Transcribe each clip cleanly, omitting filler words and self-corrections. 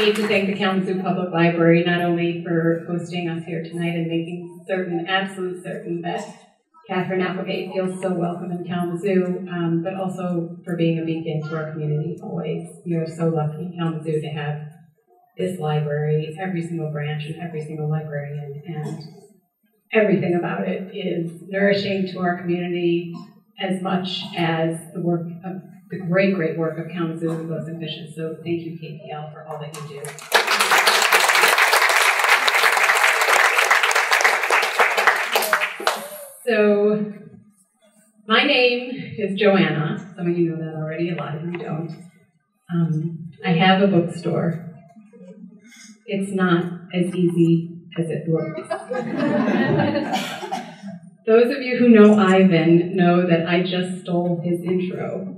need to thank the Kalamazoo Public Library not only for hosting us here tonight and making certain, absolute certain, that Katherine Applegate feels so welcome in Kalamazoo, but also for being a beacon to our community always. We are so lucky in Kalamazoo to have this library, every single branch and every single librarian, and everything about it is nourishing to our community as much as the work of the great, great work of Kalamazoo and Ghosts and Fishes. So thank you, KPL, for all that you do. So my name is Joanna. Some of you know that already, a lot of you don't. I have a bookstore. It's not as easy as it looks. Those of you who know Ivan know that I just stole his intro.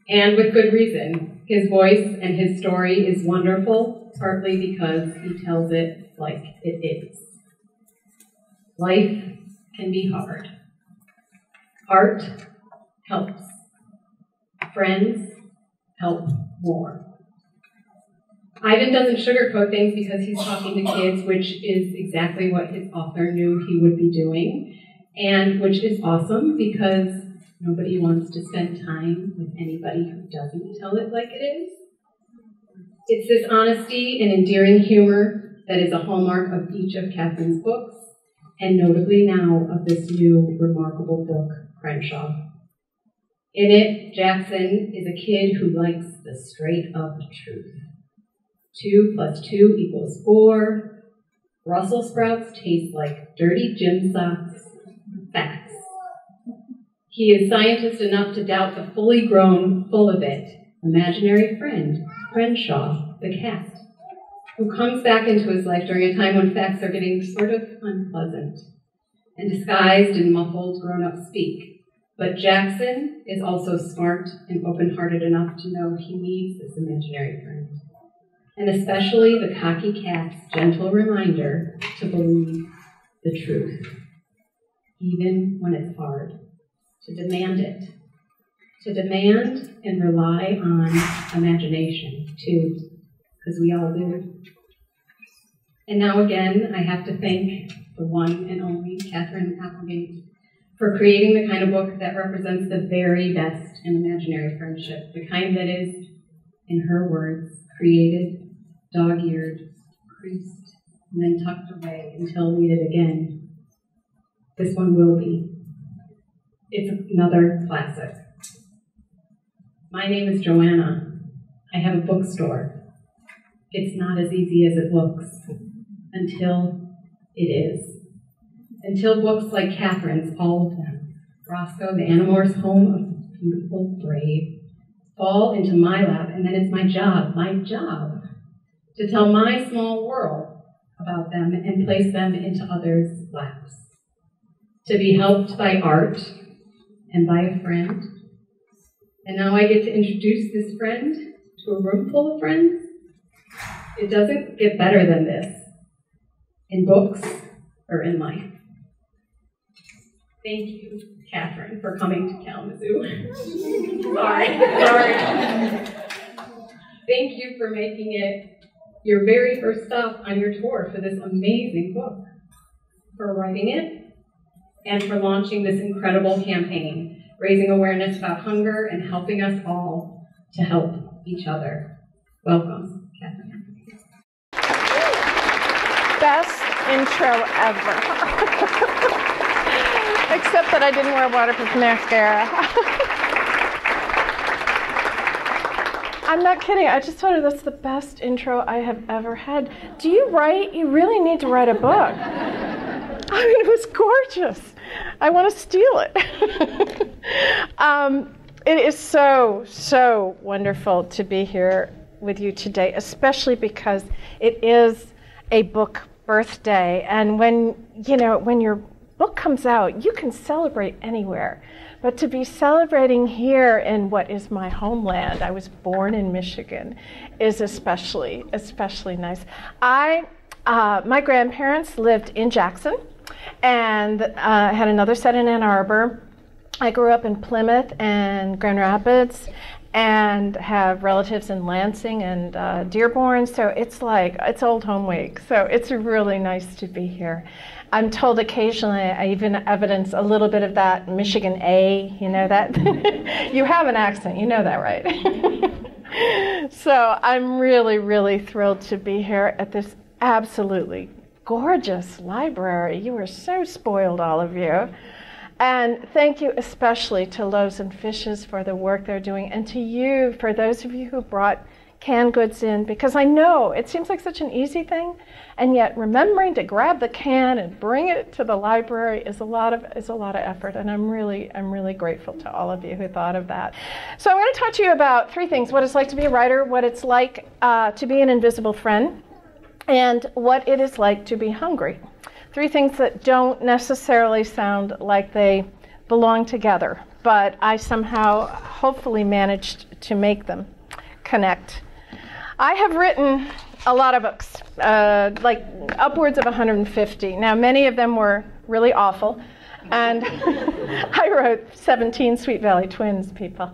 And with good reason. His voice and his story is wonderful, partly because he tells it like it is. Life can be hard. Art helps. Friends help more. Ivan doesn't sugarcoat things because he's talking to kids, which is exactly what his author knew he would be doing, and which is awesome because nobody wants to spend time with anybody who doesn't tell it like it is. It's this honesty and endearing humor that is a hallmark of each of Katherine's books, and notably now of this new remarkable book, Crenshaw. In it, Jackson is a kid who likes the straight-up truth. 2 + 2 = 4. Brussels sprouts taste like dirty gym socks. Facts. He is scientist enough to doubt the fully grown, full of it, imaginary friend, Crenshaw, the cat, who comes back into his life during a time when facts are getting sort of unpleasant and disguised in muffled grown-up speak. But Jackson is also smart and open-hearted enough to know he needs this imaginary friend, and especially the cocky cat's gentle reminder to believe the truth, even when it's hard, to demand it, to demand and rely on imagination, too, because we all do. And now again, I have to thank the one and only Katherine Applegate for creating the kind of book that represents the very best in imaginary friendship, the kind that is, in her words, created, dog-eared, creased, and then tucked away until needed again. This one will be. It's another classic. My name is Joanna. I have a bookstore. It's not as easy as it looks, until it is. Until books like Katherine's, all of them, Roscoe, the Animorphs' Home of the Beautiful, Brave, fall into my lap, and then it's my job, to tell my small world about them and place them into others' laps. To be helped by art and by a friend. And now I get to introduce this friend to a room full of friends. It doesn't get better than this, in books or in life. Thank you, Katherine, for coming to Kalamazoo. Sorry. Thank you for making it your very first stop on your tour for this amazing book, for writing it, and for launching this incredible campaign, raising awareness about hunger and helping us all to help each other. Welcome, Katherine. Best intro ever. Except that I didn't wear waterproof mascara. I'm not kidding. I just told her that's the best intro I have ever had. Do you write? You really need to write a book. I mean, it was gorgeous. I want to steal it. It is so wonderful to be here with you today, especially because it is a book birthday. And when your book comes out, you can celebrate anywhere. But to be celebrating here in what is my homeland, I was born in Michigan, is especially nice. My grandparents lived in Jackson and had another set in Ann Arbor. I grew up in Plymouth and Grand Rapids and have relatives in Lansing and Dearborn, so it's like, it's old home week, so it's really nice to be here. I'm told occasionally I even evidence a little bit of that Michigan A, you know that? You have an accent, you know that, right? So I'm really, really thrilled to be here at this absolutely gorgeous library. You are so spoiled, all of you. And thank you especially to Loaves and Fishes for the work they're doing, and to you, for those of you who brought canned goods in, because I know it seems like such an easy thing, and yet remembering to grab the can and bring it to the library is a lot of effort, and I'm really grateful to all of you who thought of that. So I'm going to talk to you about three things: what it's like to be a writer, what it's like to be an invisible friend, and what it is like to be hungry. Three things that don't necessarily sound like they belong together, but I somehow hopefully managed to make them connect. I have written a lot of books, like upwards of 150. Now, many of them were really awful, and I wrote 17 Sweet Valley Twins, people.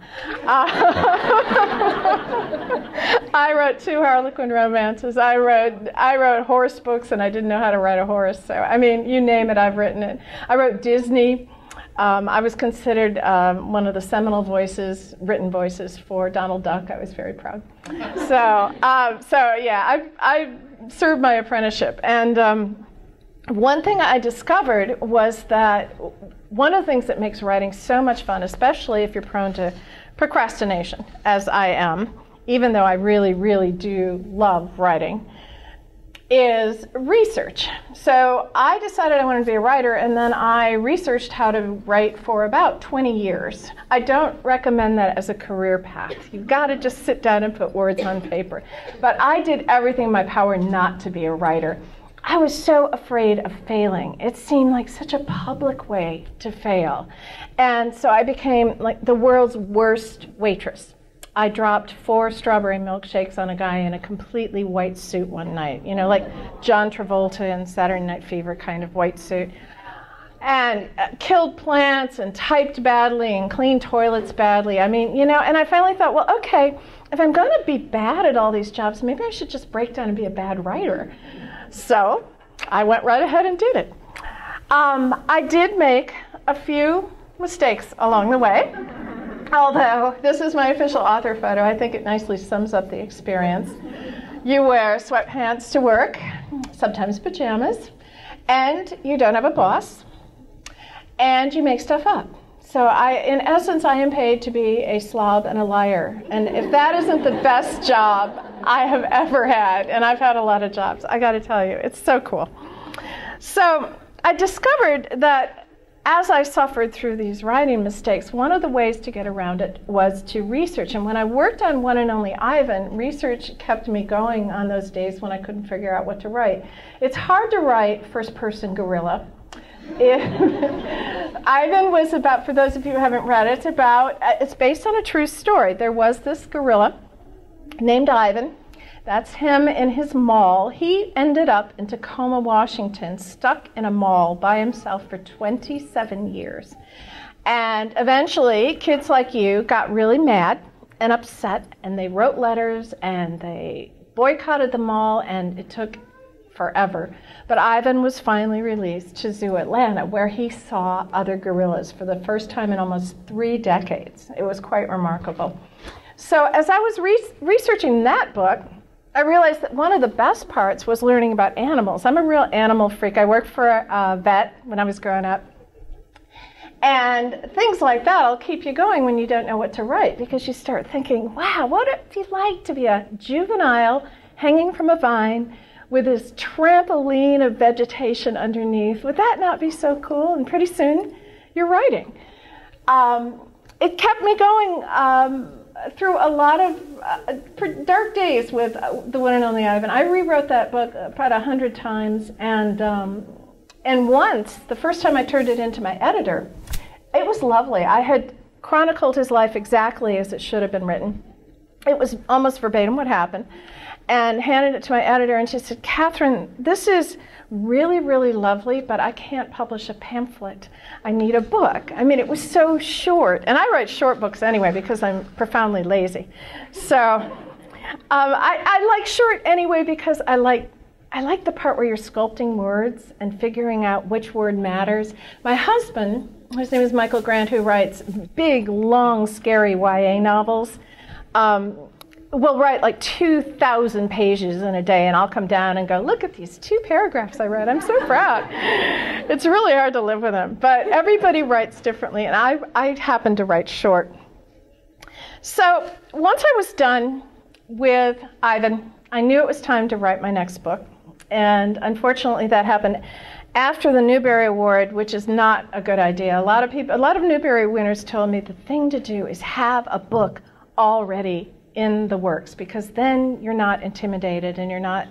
I wrote 2 Harlequin romances. I wrote horse books, and I didn't know how to ride a horse. So, I mean, you name it, I've written it. I wrote Disney. I was considered one of the seminal written voices for Donald Duck. I was very proud. So yeah, I served my apprenticeship. And one thing I discovered was that one of the things that makes writing so much fun, especially if you're prone to procrastination, as I am, even though I really do love writing, is research. So I decided I wanted to be a writer, and then I researched how to write for about 20 years. I don't recommend that as a career path. You've got to just sit down and put words on paper. But I did everything in my power not to be a writer. I was so afraid of failing. It seemed like such a public way to fail. And so I became like the world's worst waitress. I dropped 4 strawberry milkshakes on a guy in a completely white suit one night, you know, like John Travolta in Saturday Night Fever kind of white suit, and killed plants and typed badly and cleaned toilets badly. I mean, you know, and I finally thought, well, okay, if I'm going to be bad at all these jobs, maybe I should just break down and be a bad writer. So I went right ahead and did it. I did make a few mistakes along the way. Although this is my official author photo, I think it nicely sums up the experience. You wear sweatpants to work, sometimes pajamas, and you don't have a boss, and you make stuff up. So in essence, I am paid to be a slob and a liar. And if that isn't the best job I have ever had, and I've had a lot of jobs, I got to tell you, it's so cool. So I discovered that as I suffered through these writing mistakes, one of the ways to get around it was to research. And when I worked on One and Only Ivan, research kept me going on those days when I couldn't figure out what to write. It's hard to write first-person guerrilla. Ivan was about, for those of you who haven't read it, it's based on a true story. There was this gorilla named Ivan. That's him in his mall. He ended up in Tacoma, Washington, stuck in a mall by himself for 27 years. And eventually, kids like you got really mad and upset, and they wrote letters, and they boycotted the mall, and it took forever. But Ivan was finally released to Zoo Atlanta, where he saw other gorillas for the first time in almost 3 decades. It was quite remarkable. So as I was researching that book, I realized that one of the best parts was learning about animals. I'm a real animal freak. I worked for a vet when I was growing up. And things like that will keep you going when you don't know what to write, because you start thinking, wow, what would it be like to be a juvenile hanging from a vine with this trampoline of vegetation underneath? Would that not be so cool? And pretty soon, you're writing. It kept me going through a lot of dark days with The One and Only Ivan. I rewrote that book about 100 times, and once, the first time I turned it into my editor, it was lovely. I had chronicled his life exactly as it should have been written. It was almost verbatim what happened. and handed it to my editor, and she said, Katherine, this is really, really lovely, but I can't publish a pamphlet. I need a book. I mean, it was so short. And I write short books anyway because I'm profoundly lazy. So I like short anyway because I like the part where you're sculpting words and figuring out which word matters. My husband, his name is Michael Grant, who writes big, long, scary YA novels, will write like 2,000 pages in a day, and I'll come down and go, look at these 2 paragraphs I read. I'm so proud. It's really hard to live with him. But everybody writes differently, and I happen to write short. So once I was done with Ivan, I knew it was time to write my next book. And unfortunately, that happened after the Newbery Award, which is not a good idea. A lot of Newbery winners told me the thing to do is have a book already in the works, because then you're not intimidated and you're not,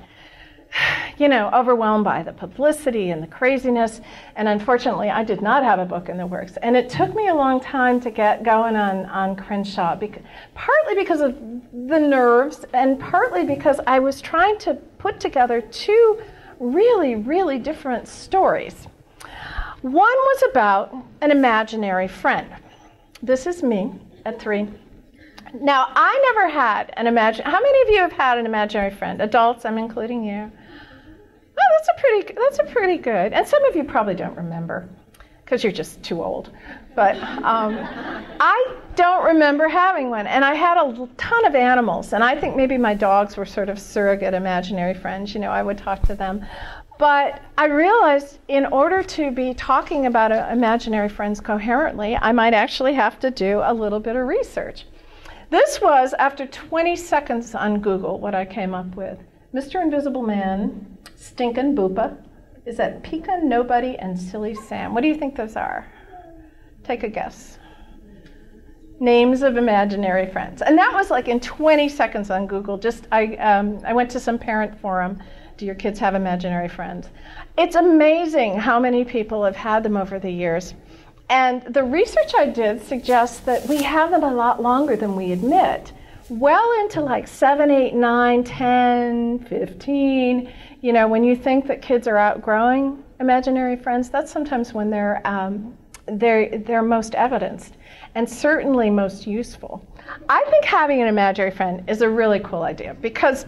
overwhelmed by the publicity and the craziness. And unfortunately, I did not have a book in the works. And it took me a long time to get going on Crenshaw, partly because of the nerves and partly because I was trying to put together 2 really, really different stories. One was about an imaginary friend. This is me at 3. Now, I never had an imaginary. How many of you have had an imaginary friend? Adults, I'm including you. Oh, that's a pretty good. And some of you probably don't remember because you're just too old. But I don't remember having one. And I had a ton of animals. And I think maybe my dogs were sort of surrogate imaginary friends. I would talk to them. But I realized in order to be talking about imaginary friends coherently, I might actually have to do a little bit of research. This was, after 20 seconds on Google, what I came up with. Mr. Invisible Man, Stinkin' Boopa. Is that Pika, Nobody, and Silly Sam? What do you think those are? Take a guess. Names of imaginary friends. And that was like in 20 seconds on Google. I went to some parent forum. Do your kids have imaginary friends? It's amazing how many people have had them over the years. And the research I did suggests that we have them a lot longer than we admit. Well into like 7, 8, 9, 10, 15. When you think that kids are outgrowing imaginary friends, that's sometimes when they're most evidenced and certainly most useful. I think having an imaginary friend is a really cool idea because,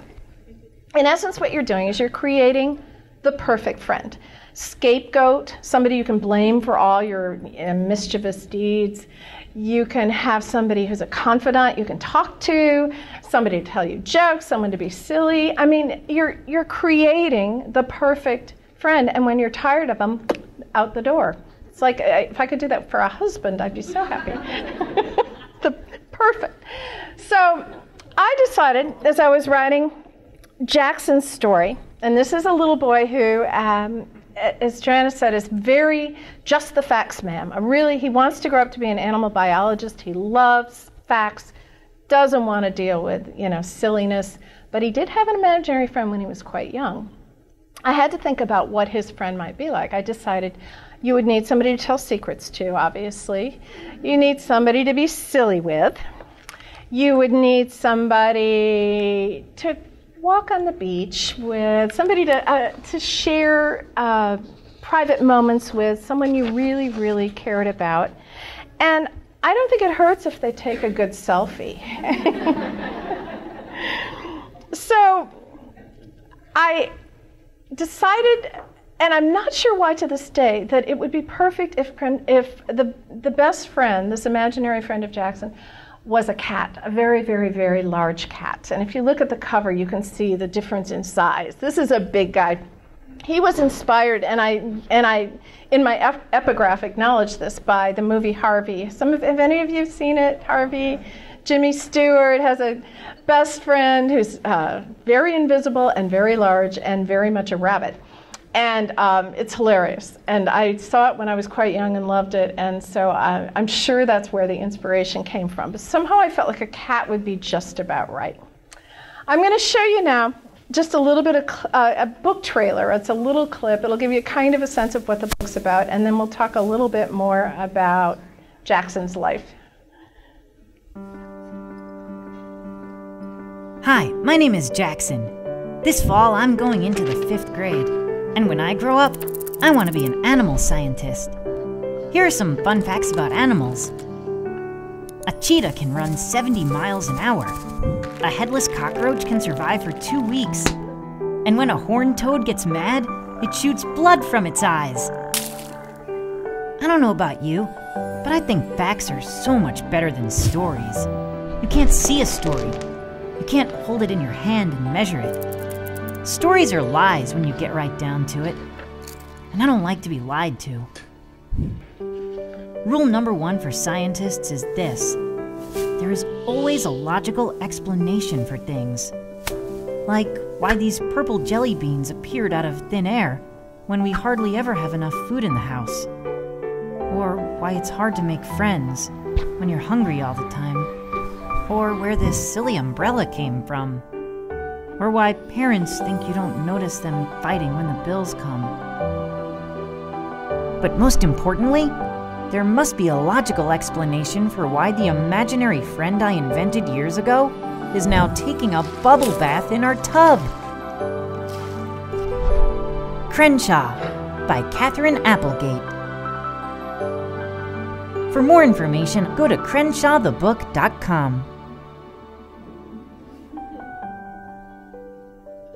in essence, what you're doing is you're creating the perfect friend. Scapegoat, somebody you can blame for all your mischievous deeds. You can have somebody who's a confidant you can talk to, somebody to tell you jokes, someone to be silly. I mean, you're creating the perfect friend, and when you're tired of them, out the door. It's like, if I could do that for a husband, I'd be so happy. Perfect. So I decided, as I was writing Jackson's story, and this is a little boy who, as Joanna said, is very just the facts, ma'am. He wants to grow up to be an animal biologist. He loves facts, doesn't want to deal with, silliness. But he did have an imaginary friend when he was quite young. I had to think about what his friend might be like. I decided you would need somebody to tell secrets to, obviously. You need somebody to be silly with. You would need somebody to walk on the beach with, somebody to share private moments with, someone you really, really cared about. And I don't think it hurts if they take a good selfie. So I decided, and I'm not sure why to this day, that it would be perfect if the best friend, this imaginary friend of Jackson, was a cat, a very, very, very large cat. And if you look at the cover, you can see the difference in size. This is a big guy. He was inspired, and I in my epigraph acknowledge this, by the movie Harvey. Have any of you seen it, Harvey? Jimmy Stewart has a best friend who's very invisible and very large and very much a rabbit. And it's hilarious. And I saw it when I was quite young and loved it. And so I'm sure that's where the inspiration came from. But somehow I felt like a cat would be just about right. I'm going to show you now just a little bit of a book trailer. It's a little clip. It'll give you kind of a sense of what the book's about. And then we'll talk a little bit more about Jackson's life. Hi, my name is Jackson. This fall, I'm going into the 5th grade, and when I grow up, I want to be an animal scientist. Here are some fun facts about animals. A cheetah can run 70 miles an hour. A headless cockroach can survive for 2 weeks. And when a horned toad gets mad, it shoots blood from its eyes. I don't know about you, but I think facts are so much better than stories. You can't see a story. You can't hold it in your hand and measure it. Stories are lies when you get right down to it. And I don't like to be lied to. Rule number 1 for scientists is this: there is always a logical explanation for things. Like why these purple jelly beans appeared out of thin air when we hardly ever have enough food in the house. Or why it's hard to make friends when you're hungry all the time. Or where this silly umbrella came from. Or why parents think you don't notice them fighting when the bills come. But most importantly, there must be a logical explanation for why the imaginary friend I invented years ago is now taking a bubble bath in our tub. Crenshaw by Katherine Applegate. For more information, go to CrenshawTheBook.com.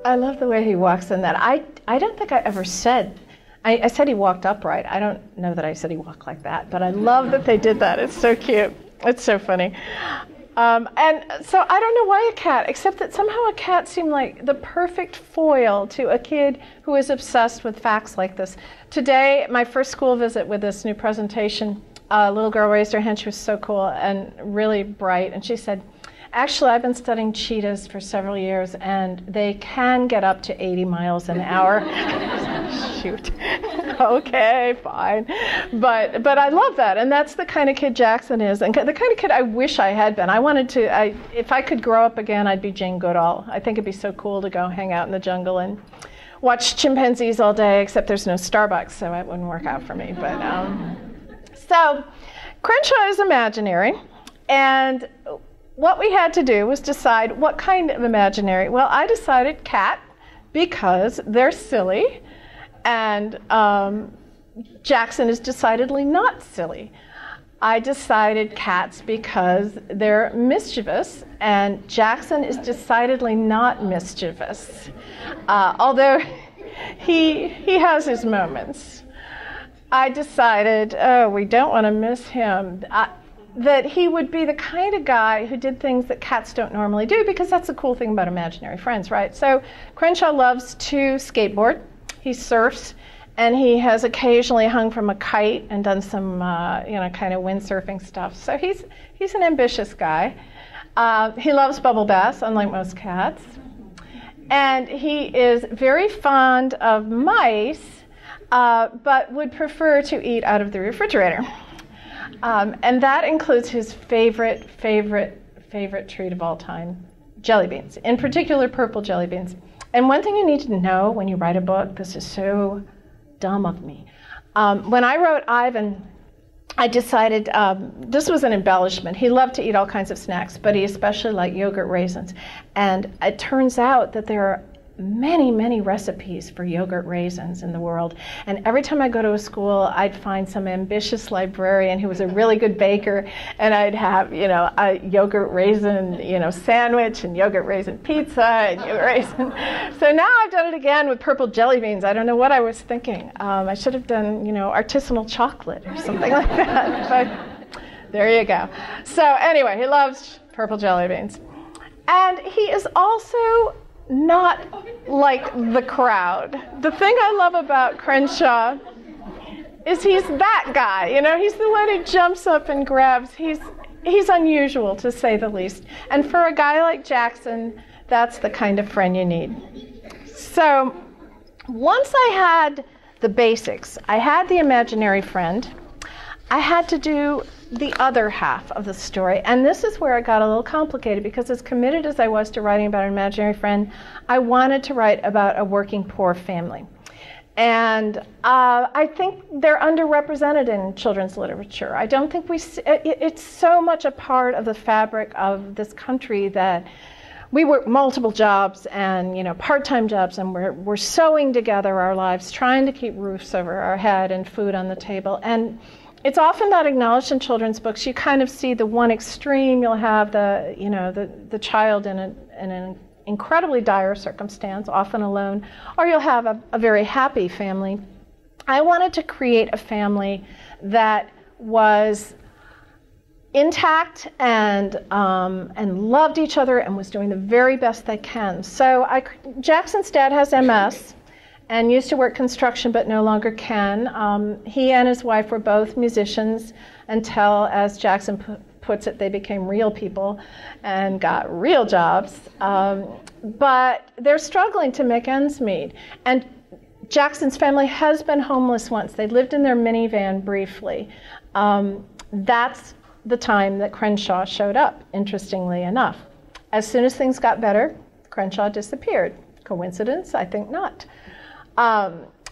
I love the way he walks in that. I don't think I ever said, I said he walked upright. I don't know that I said he walked like that, but I love that they did that. It's so cute. It's so funny. And so I don't know why a cat, except that somehow a cat seemed like the perfect foil to a kid who is obsessed with facts like this. Today, my first school visit with this new presentation, a little girl raised her hand. She was so cool and really bright. And she said, actually, I've been studying cheetahs for several years, and they can get up to 80 miles an hour. Shoot. Okay, fine. But I love that, and that's the kind of kid Jackson is, and the kind of kid I wish I had been. I wanted to, if I could grow up again, I'd be Jane Goodall. I think it'd be so cool to go hang out in the jungle and watch chimpanzees all day, except there's no Starbucks, so it wouldn't work out for me. But so Crenshaw is imaginary, and what we had to do was decide what kind of imaginary. Well, I decided cat because they're silly, and Jackson is decidedly not silly. I decided cats because they're mischievous, and Jackson is decidedly not mischievous, although he has his moments. I decided, oh, we don't want to miss him. That he would be the kind of guy who did things that cats don't normally do, because that's the cool thing about imaginary friends, right? So Crenshaw loves to skateboard, he surfs, and he has occasionally hung from a kite and done some, kind of windsurfing stuff. So he's an ambitious guy. He loves bubble baths, unlike most cats. And he is very fond of mice, but would prefer to eat out of the refrigerator. And that includes his favorite treat of all time, jelly beans, in particular purple jelly beans. And one thing you need to know when you write a book, this is so dumb of me. When I wrote Ivan, I decided this was an embellishment. He loved to eat all kinds of snacks, but he especially liked yogurt raisins. And it turns out that there are many recipes for yogurt raisins in the world. And every time I go to a school, I'd find some ambitious librarian who was a really good baker, and I'd have, a yogurt raisin, sandwich and yogurt raisin pizza and yogurt raisin. So now I've done it again with purple jelly beans. I don't know what I was thinking. I should have done, artisanal chocolate or something like that. But there you go. So anyway, he loves purple jelly beans. And he is also not like the crowd. The thing I love about Crenshaw is he's that guy. He's the one who jumps up and grabs. He's unusual, to say the least. And for a guy like Jackson, that's the kind of friend you need. So once I had the basics, I had the imaginary friend, I had to do the other half of the story. And this is where it got a little complicated, because as committed as I was to writing about an imaginary friend, I wanted to write about a working poor family. And I think they're underrepresented in children's literature. I don't think it's so much a part of the fabric of this country that we work multiple jobs and, part-time jobs, and we're sewing together our lives, trying to keep roofs over our head and food on the table. And it's often not acknowledged in children's books. You kind of see the one extreme. You'll have the child in an incredibly dire circumstance, often alone, or you'll have a very happy family. I wanted to create a family that was intact and loved each other and was doing the very best they can. So Jackson's dad has MS and used to work construction but no longer can. He and his wife were both musicians until, as Jackson puts it, they became real people and got real jobs. But they're struggling to make ends meet. And Jackson's family has been homeless once. They lived in their minivan briefly. That's the time that Crenshaw showed up, interestingly enough. As soon as things got better, Crenshaw disappeared. Coincidence? I think not.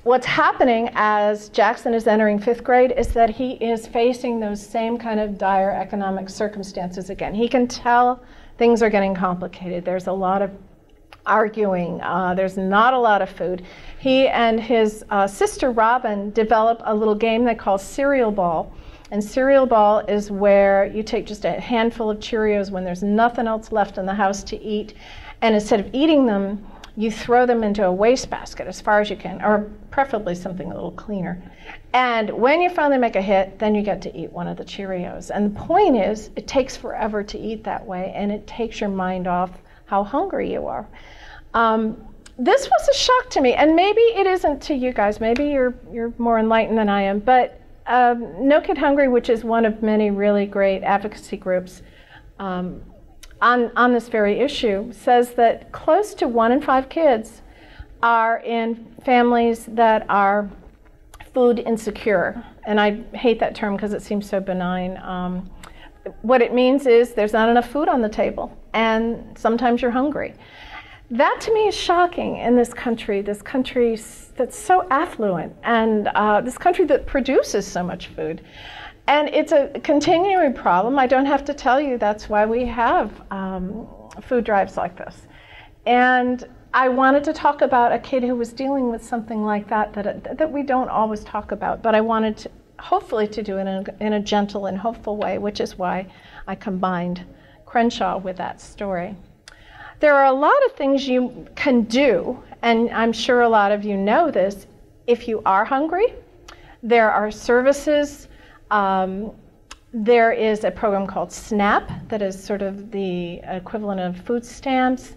What's happening as Jackson is entering 5th grade is that he is facing those same kind of dire economic circumstances again. He can tell things are getting complicated. There's a lot of arguing. There's not a lot of food. He and his sister Robin develop a little game they call Cereal Ball. And Cereal Ball is where you take just a handful of Cheerios when there's nothing else left in the house to eat, and instead of eating them, you throw them into a wastebasket as far as you can, or preferably something a little cleaner. And when you finally make a hit, then you get to eat one of the Cheerios. And the point is, it takes forever to eat that way, and it takes your mind off how hungry you are. This was a shock to me, and maybe it isn't to you guys. Maybe you're more enlightened than I am. But No Kid Hungry, which is one of many really great advocacy groups on this very issue, says that close to 1 in 5 kids are in families that are food insecure. And I hate that term because it seems so benign. What it means is there's not enough food on the table, and sometimes you're hungry. That to me is shocking in this country that's so affluent, and this country that produces so much food. And it's a continuing problem. I don't have to tell you that's why we have food drives like this. And I wanted to talk about a kid who was dealing with something like that we don't always talk about, but I wanted to hopefully to do it in a gentle and hopeful way, which is why I combined Crenshaw with that story. There are a lot of things you can do, and I'm sure a lot of you know this, if you are hungry. There are services. There is a program called SNAP that is sort of the equivalent of food stamps.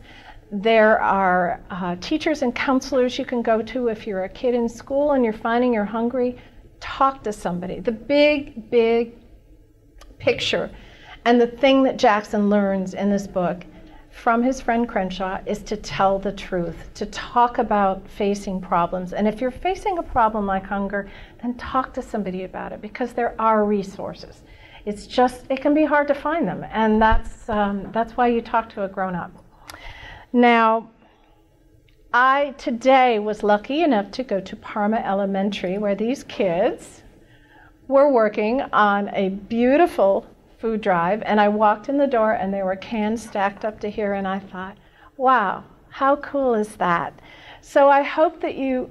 There are teachers and counselors you can go to if you're a kid in school and you're finding you're hungry. Talk to somebody. The big, big picture and the thing that Jackson learns in this book from his friend Crenshaw is to tell the truth, to talk about facing problems. And if you're facing a problem like hunger, then talk to somebody about it, because there are resources. It's just, it can be hard to find them, and that's why you talk to a grown-up. Now, I today was lucky enough to go to Parma Elementary, where these kids were working on a beautiful food drive, and I walked in the door and there were cans stacked up to here, and I thought, wow, how cool is that? So I hope that you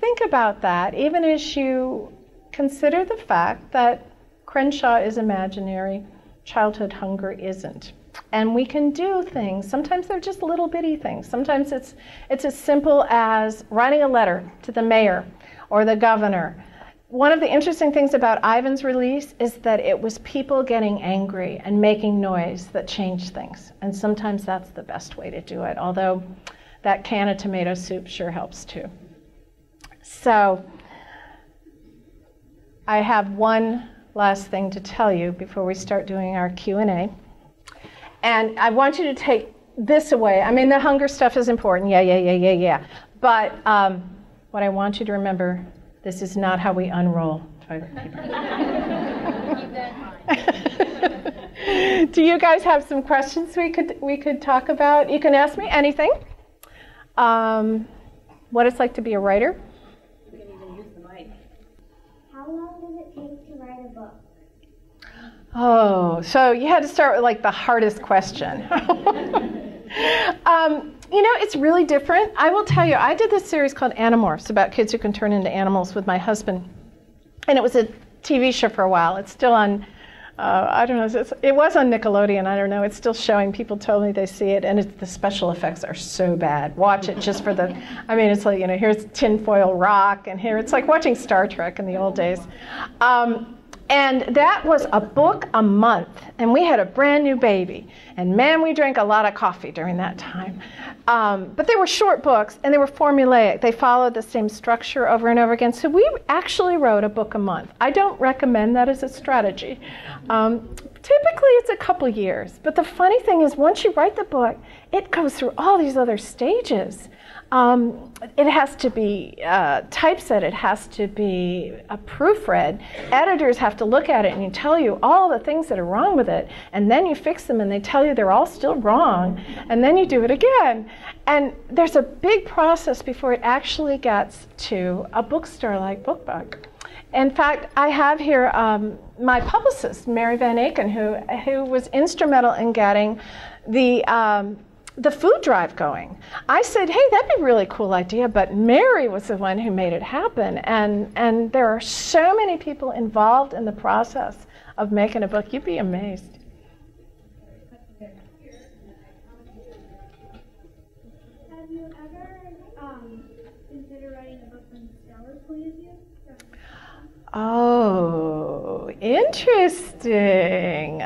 think about that, even as you consider the fact that Crenshaw is imaginary, childhood hunger isn't. And we can do things. Sometimes they're just little bitty things. Sometimes it's as simple as writing a letter to the mayor or the governor. One of the interesting things about Ivan's release is that it was people getting angry and making noise that changed things. And sometimes that's the best way to do it, although that can of tomato soup sure helps too. So I have one last thing to tell you before we start doing our Q&A. And I want you to take this away. I mean, the hunger stuff is important. Yeah. But what I want you to remember, this is not how we unroll toilet paper. Keep that in mind. Do you guys have some questions we could talk about? You can ask me anything. What it's like to be a writer. You can even use the mic. How long does it take to write a book? Oh, so you had to start with like the hardest question. It's really different. I will tell you, I did this series called Animorphs about kids who can turn into animals with my husband. And it was a TV show for a while. It's still on, I don't know, it was on Nickelodeon, I don't know. It's still showing. People told me they see it, and the special effects are so bad. Watch it just for it's like, here's tinfoil rock, and here, it's like watching Star Trek in the old days. And that was a book a month, and we had a brand new baby. And man, we drank a lot of coffee during that time. But they were short books, and they were formulaic. They followed the same structure over and over again. So we actually wrote a book a month. I don't recommend that as a strategy. Typically, it's a couple years. But the funny thing is, once you write the book, it goes through all these other stages. It has to be typeset, it has to be proofread. Editors have to look at it and tell you all the things that are wrong with it, and then you fix them and they tell you they're all still wrong, and then you do it again. And there's a big process before it actually gets to a bookstore like BookBug. In fact, I have here my publicist, Mary Van Aken, who was instrumental in getting the food drive going. I said, hey, that'd be a really cool idea, but Mary was the one who made it happen. And there are so many people involved in the process of making a book. You'd be amazed. Have you ever considered writing a book from Stella's point of view? Oh, interesting.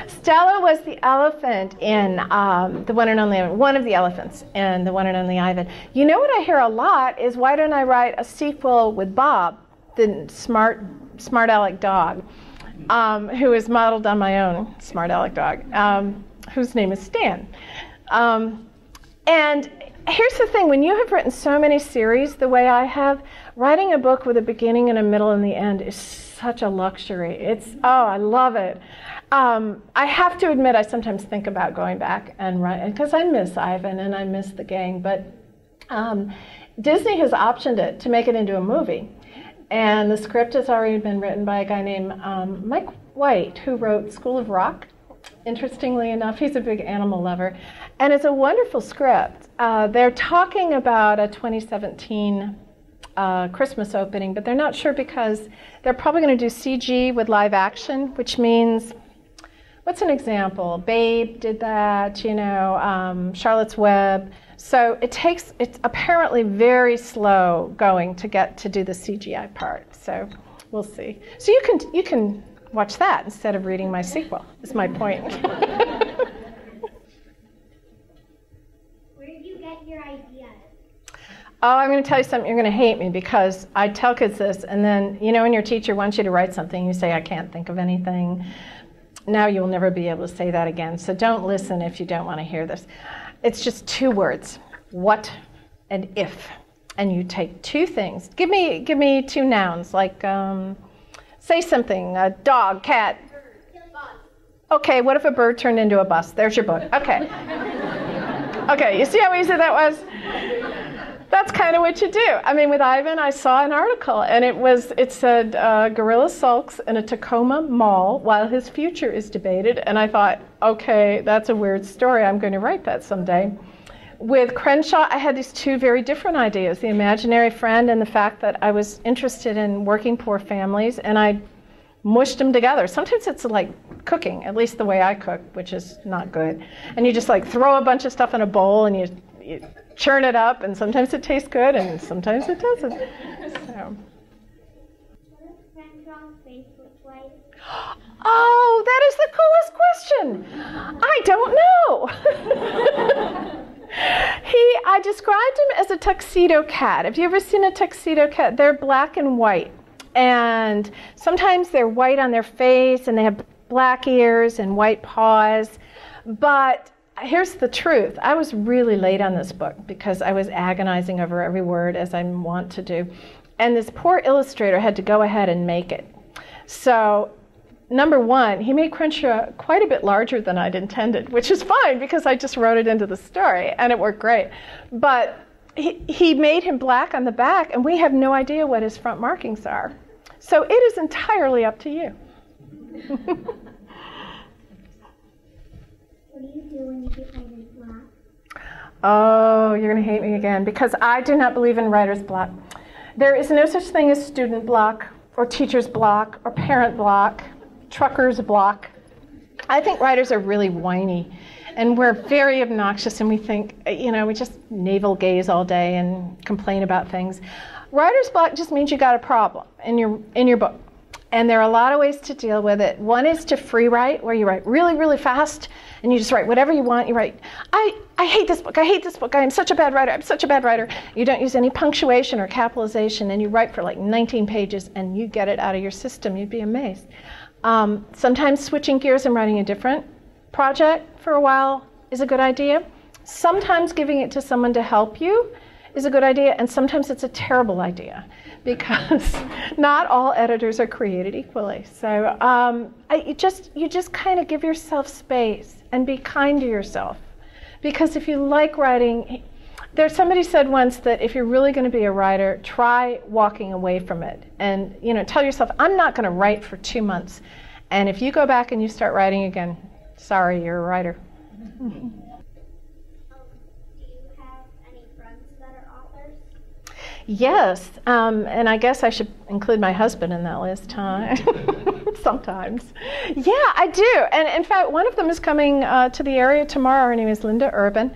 Stella was the elephant in the one and only, one of the elephants in The One and Only Ivan. You know what I hear a lot is, why don't I write a sequel with Bob, the smart aleck dog, who is modeled on my own smart aleck dog, whose name is Stan. And here's the thing, when you have written so many series the way I have, writing a book with a beginning and a middle and the end is such a luxury. I love it. I have to admit, I sometimes think about going back and writing, because I miss Ivan and I miss the gang, but Disney has optioned it to make it into a movie. And the script has already been written by a guy named Mike White, who wrote School of Rock. Interestingly enough, he's a big animal lover. And it's a wonderful script. They're talking about a 2017 Christmas opening, but they're not sure because they're probably going to do CG with live action, which means, what's an example? Babe did that, Charlotte's Web. So it's apparently very slow going to get to do the CGI part. So we'll see. So you can watch that instead of reading my sequel, is my point. Where did you get your ideas? Oh, I'm going to tell you something. You're going to hate me, because I tell kids this, and then, when your teacher wants you to write something, you say, I can't think of anything. Now you'll never be able to say that again. So don't listen if you don't want to hear this. It's just 2 words, what and if. And you take 2 things. Give me 2 nouns, like say something, a dog, cat. Okay, what if a bird turned into a bus? There's your book. Okay. Okay, you see how easy that was? That's kind of what you do. I mean, with Ivan, I saw an article, and it said, gorilla sulks in a Tacoma mall while his future is debated. And I thought, okay, that's a weird story. I'm going to write that someday. With Crenshaw, I had these 2 very different ideas, the imaginary friend and the fact that I was interested in working poor families, and I mushed them together. Sometimes it's like cooking, at least the way I cook, which is not good. And you just like throw a bunch of stuff in a bowl and you churn it up, and sometimes it tastes good and sometimes it doesn't. So. What does Crenshaw's face look like? Oh, that is the coolest question. I don't know. I described him as a tuxedo cat. Have you ever seen a tuxedo cat? They're black and white. And sometimes they're white on their face, and they have black ears and white paws. But here's the truth. I was really late on this book because I was agonizing over every word, as I want to do. And this poor illustrator had to go ahead and make it. So, number 1, he made Crenshaw quite a bit larger than I'd intended, which is fine because I just wrote it into the story, and it worked great. But he made him black on the back, and we have no idea what his front markings are. So it is entirely up to you. What do you do when you get painted black? Oh, you're going to hate me again, because I do not believe in writer's block. There is no such thing as student block, or teacher's block, or parent block, trucker's block. I think writers are really whiny, and we're very obnoxious, and we think, we just navel gaze all day and complain about things. Writer's block just means you got a problem in your book. And there are a lot of ways to deal with it. One is to free write, where you write really, really fast, and you just write whatever you want. You write, I hate this book, I hate this book, I am such a bad writer, I'm such a bad writer. You don't use any punctuation or capitalization, and you write for like 19 pages, and you get it out of your system. You'd be amazed. Sometimes switching gears and writing a different project for a while is a good idea. Sometimes giving it to someone to help you is a good idea, and sometimes it's a terrible idea, because not all editors are created equally. So you just kind of give yourself space and be kind to yourself, because if you like writing, somebody said once that if you're really going to be a writer, try walking away from it, and tell yourself, I'm not going to write for 2 months, and if you go back and you start writing again, sorry, you're a writer. Yes, and I guess I should include my husband in that list, huh? Sometimes. Yeah, I do. And in fact, one of them is coming to the area tomorrow. Her name is Linda Urban.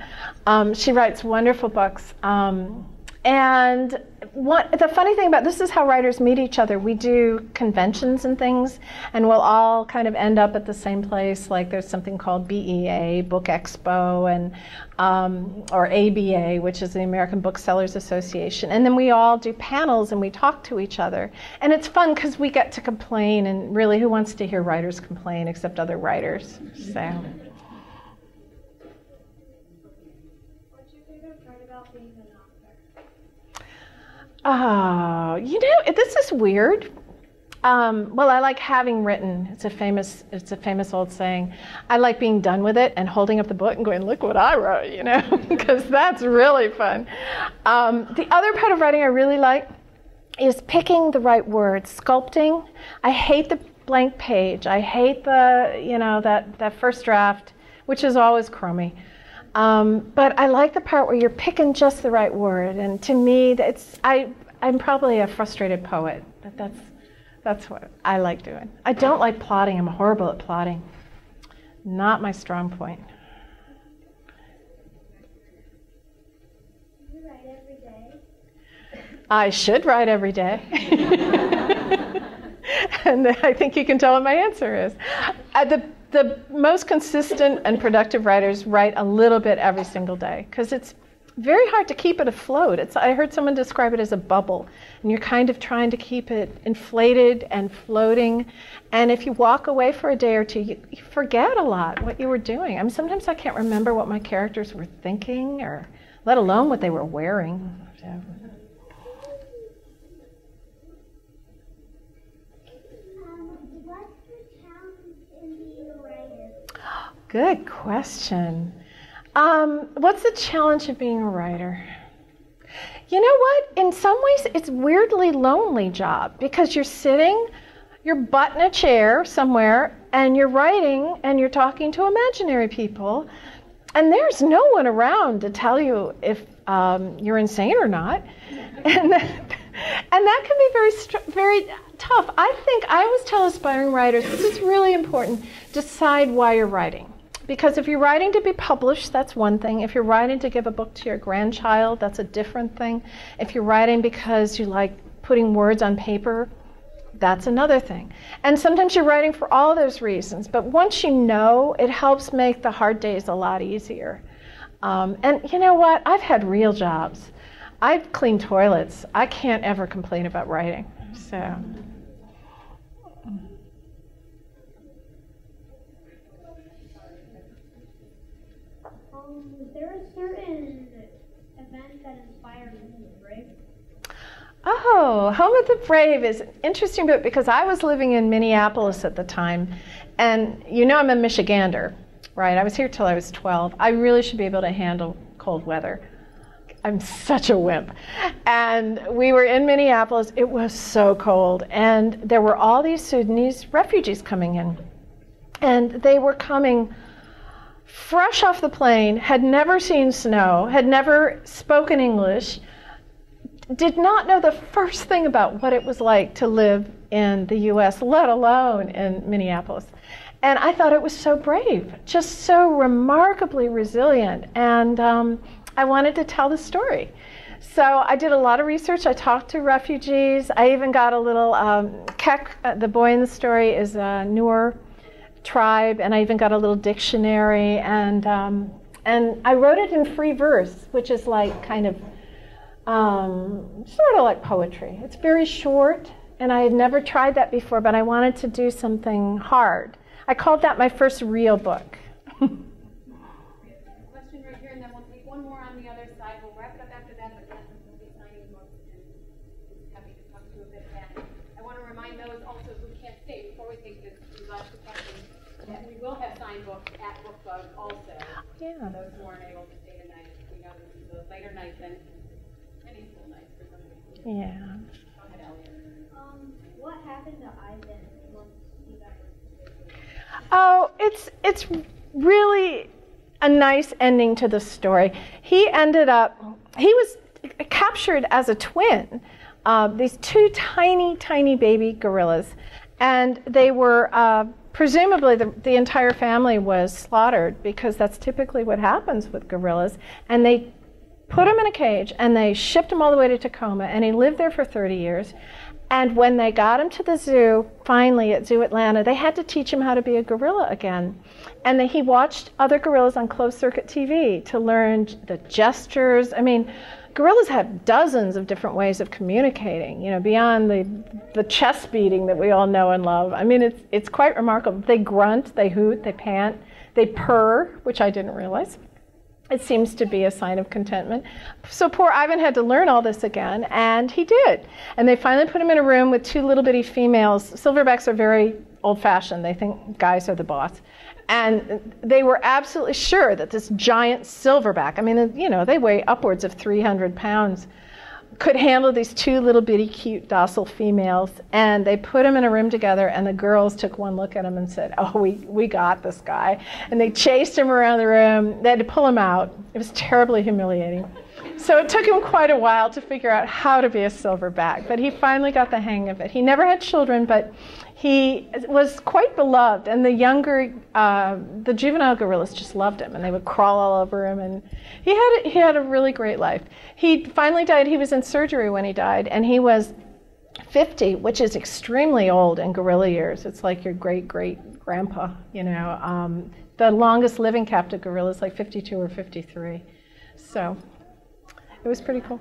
She writes wonderful books. And the funny thing about this is how writers meet each other. We do conventions and things, and we'll all kind of end up at the same place. Like there's something called BEA, Book Expo, and or ABA, which is the American Booksellers Association. And then we all do panels and we talk to each other. And it's fun because we get to complain, and really, who wants to hear writers complain except other writers? So. What's your favorite part about being an author? Oh, this is weird. Well, I like having written. It's a famous old saying. I like being done with it and holding up the book and going, look what I wrote, because that's really fun. The other part of writing I really like is picking the right words, sculpting. I hate the blank page. I hate that first draft, which is always crummy. But I like the part where you're picking just the right word, and to me, I'm probably a frustrated poet, but that's what I like doing. I don't like plotting. I'm horrible at plotting. Not my strong point. Do you write every day? I should write every day. And I think you can tell what my answer is. The most consistent and productive writers write a little bit every single day, because it's very hard to keep it afloat. I heard someone describe it as a bubble, and you're kind of trying to keep it inflated and floating. And if you walk away for a day or two, you forget a lot what you were doing. Sometimes I can't remember what my characters were thinking, or let alone what they were wearing. So. What's the challenge in being a writer? Good question. What's the challenge of being a writer? You know what? In some ways, it's weirdly lonely job, because you're butt in a chair somewhere, and you're writing, and you're talking to imaginary people, and there's no one around to tell you if you're insane or not, and that can be very tough. I always tell aspiring writers, this is really important, decide why you're writing. Because if you're writing to be published, that's one thing. If you're writing to give a book to your grandchild, that's a different thing. If you're writing because you like putting words on paper, that's another thing. And sometimes you're writing for all those reasons. But once you know, it helps make the hard days a lot easier. And you know what? I've had real jobs. I've cleaned toilets. I can't ever complain about writing. So. Is there a certain event that inspired Home of the Brave? Oh, Home of the Brave is an interesting book, because I was living in Minneapolis at the time, and I'm a Michigander, right? I was here till I was 12. I really should be able to handle cold weather. I'm such a wimp. And we were in Minneapolis. It was so cold, and there were all these Sudanese refugees coming in, and they were coming fresh off the plane, had never seen snow, had never spoken English, did not know the first thing about what it was like to live in the U.S., let alone in Minneapolis. And I thought it was so brave, just so remarkably resilient. And I wanted to tell the story. So I did a lot of research. I talked to refugees. I even got a little, Kek, the boy in the story, is a Newer tribe, and I even got a little dictionary. And I wrote it in free verse, which is like kind of sort of like poetry. It's very short, and I had never tried that before, but I wanted to do something hard. I called that my first real book. Question right here, and then we'll take one more on the other side. We'll wrap it up after that, but then we'll be signing books, and just happy to talk to you a bit of that. I want to remind those also who can't stay before we take this last discussion that we will have signed books at BookBug also. Yeah. For those who aren't able to stay tonight, we know this is a later night than any school nights for some reason. Yeah. Go ahead, Elliot. What happened to Ivan once you guys? Oh, it's really a nice ending to the story. He was captured as a twin, these two tiny, tiny baby gorillas, and they were, presumably the entire family was slaughtered, because that's typically what happens with gorillas, and they put him in a cage, and they shipped him all the way to Tacoma, and he lived there for 30 years. And when they got him to the zoo, finally at Zoo Atlanta, they had to teach him how to be a gorilla again. And he watched other gorillas on closed-circuit TV to learn the gestures. I mean, gorillas have dozens of different ways of communicating, you know, beyond the chest beating that we all know and love. I mean, it's quite remarkable. They grunt, they hoot, they pant, they purr, which I didn't realize. It seems to be a sign of contentment. So poor Ivan had to learn all this again, and he did. And they finally put him in a room with two little bitty females. Silverbacks are very old-fashioned. They think guys are the boss. And they were absolutely sure that this giant silverback, I mean, you know, they weigh upwards of 300 pounds, could handle these two little bitty cute docile females. And they put them in a room together, and the girls took one look at him and said, oh, we got this guy. And they chased him around the room. They had to pull him out. It was terribly humiliating. So it took him quite a while to figure out how to be a silverback, but he finally got the hang of it. He never had children, but he was quite beloved, and the younger, the juvenile gorillas just loved him, and they would crawl all over him, and he had a really great life. He finally died. He was in surgery when he died, and he was 50, which is extremely old in gorilla years. It's like your great-great-grandpa, you know. The longest living captive gorilla is like 52 or 53. So it was pretty cool.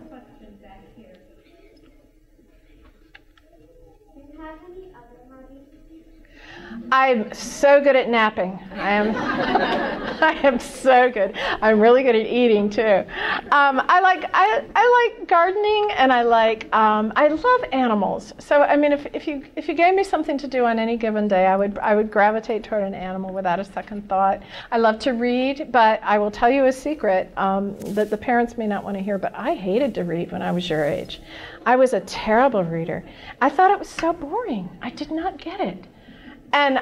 I'm so good at napping. I am so good. I'm really good at eating too. I like gardening, and I love animals. So I mean, if you gave me something to do on any given day, I would gravitate toward an animal without a second thought. I love to read, but I will tell you a secret that the parents may not want to hear. But I hated to read when I was your age. I was a terrible reader. I thought it was so boring. I did not get it. And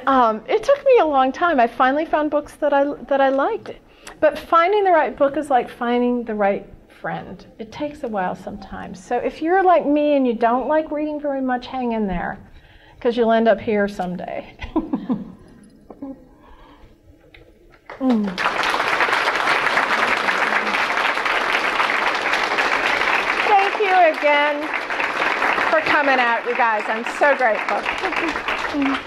it took me a long time. I finally found books that I liked. But finding the right book is like finding the right friend. It takes a while sometimes. So if you're like me and you don't like reading very much, hang in there, because you'll end up here someday. Thank you again for coming out, you guys. I'm so grateful. Thank you.